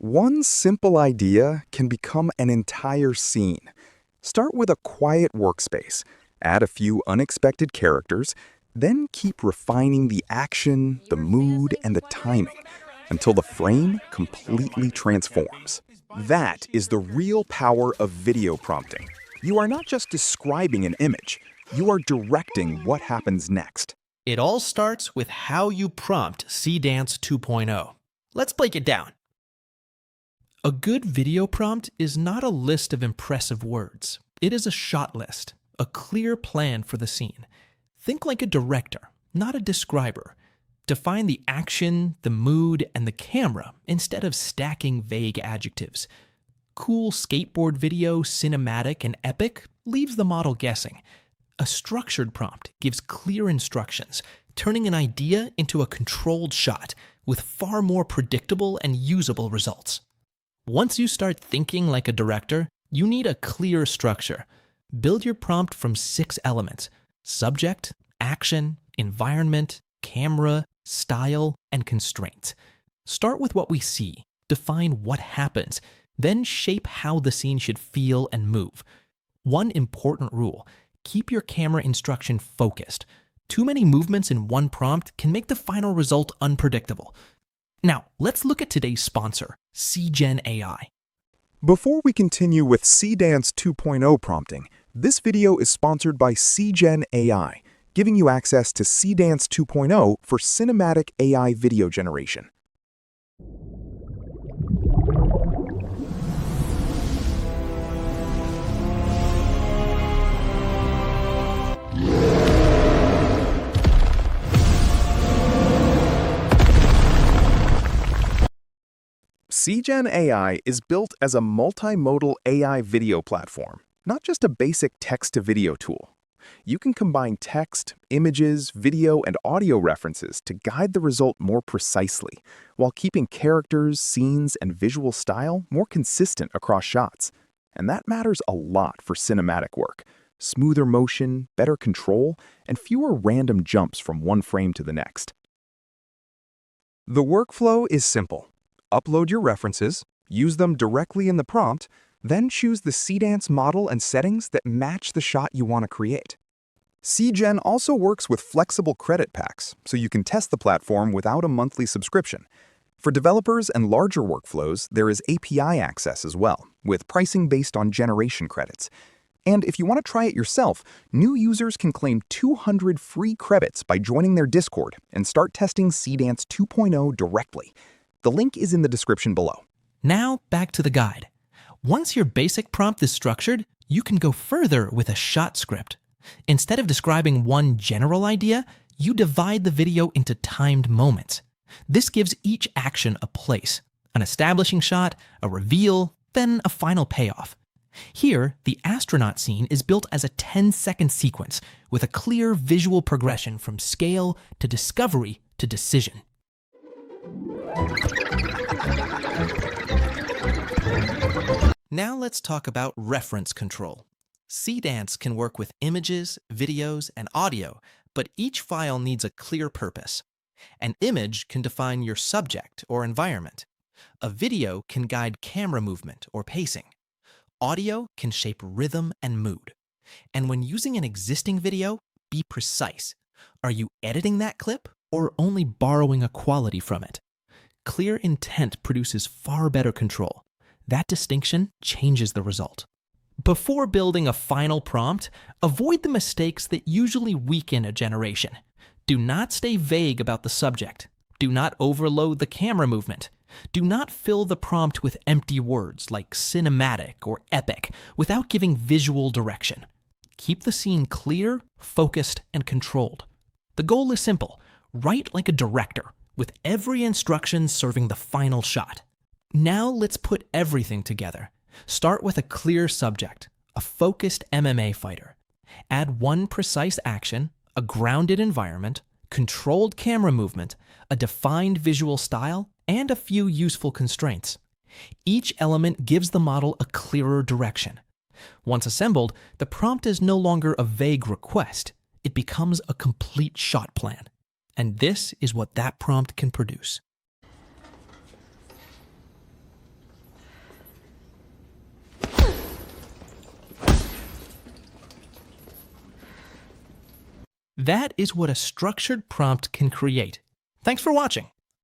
One simple idea can become an entire scene. Start with a quiet workspace, add a few unexpected characters, then keep refining the action, the mood, and the timing until the frame completely transforms. That is the real power of video prompting. You are not just describing an image, you are directing what happens next. It all starts with how you prompt Seedance 2.0. Let's break it down. A good video prompt is not a list of impressive words. It is a shot list, a clear plan for the scene. Think like a director, not a describer. Define the action, the mood, and the camera instead of stacking vague adjectives. Cool skateboard video, cinematic, and epic leaves the model guessing. A structured prompt gives clear instructions, turning an idea into a controlled shot with far more predictable and usable results. Once you start thinking like a director, you need a clear structure. Build your prompt from 6 elements: subject, action, environment, camera, style, and constraints. Start with what we see, define what happens, then shape how the scene should feel and move. One important rule: keep your camera instruction focused. Too many movements in one prompt can make the final result unpredictable. Now, let's look at today's sponsor, Seedance AI. Before we continue with Seedance 2.0 prompting, this video is sponsored by Seedance AI, giving you access to Seedance 2.0 for cinematic AI video generation. Seedance AI is built as a multimodal AI video platform, not just a basic text-to-video tool. You can combine text, images, video, and audio references to guide the result more precisely, while keeping characters, scenes, and visual style more consistent across shots. And that matters a lot for cinematic work. Smoother motion, better control, and fewer random jumps from one frame to the next. The workflow is simple. Upload your references, use them directly in the prompt, then choose the Seedance model and settings that match the shot you want to create. Seedance also works with flexible credit packs, so you can test the platform without a monthly subscription. For developers and larger workflows, there is API access as well, with pricing based on generation credits. And if you want to try it yourself, new users can claim 200 free credits by joining their Discord and start testing Seedance 2.0 directly. The link is in the description below. Now, back to the guide. Once your basic prompt is structured, you can go further with a shot script. Instead of describing one general idea, you divide the video into timed moments. This gives each action a place: an establishing shot, a reveal, then a final payoff. Here, the astronaut scene is built as a 10-second sequence with a clear visual progression from scale to discovery to decision. Now let's talk about reference control. Seedance can work with images, videos, and audio, but each file needs a clear purpose. An image can define your subject or environment. A video can guide camera movement or pacing. Audio can shape rhythm and mood. And when using an existing video, be precise. Are you editing that clip or only borrowing a quality from it? Clear intent produces far better control. That distinction changes the result. Before building a final prompt, avoid the mistakes that usually weaken a generation. Do not stay vague about the subject. Do not overload the camera movement. Do not fill the prompt with empty words like cinematic or epic without giving visual direction. Keep the scene clear, focused, and controlled. The goal is simple: write like a director, with every instruction serving the final shot. Now let's put everything together. Start with a clear subject, a focused MMA fighter. Add one precise action, a grounded environment, controlled camera movement, a defined visual style, and a few useful constraints. Each element gives the model a clearer direction. Once assembled, the prompt is no longer a vague request. It becomes a complete shot plan. And this is what that prompt can produce. That is what a structured prompt can create. Thanks for watching.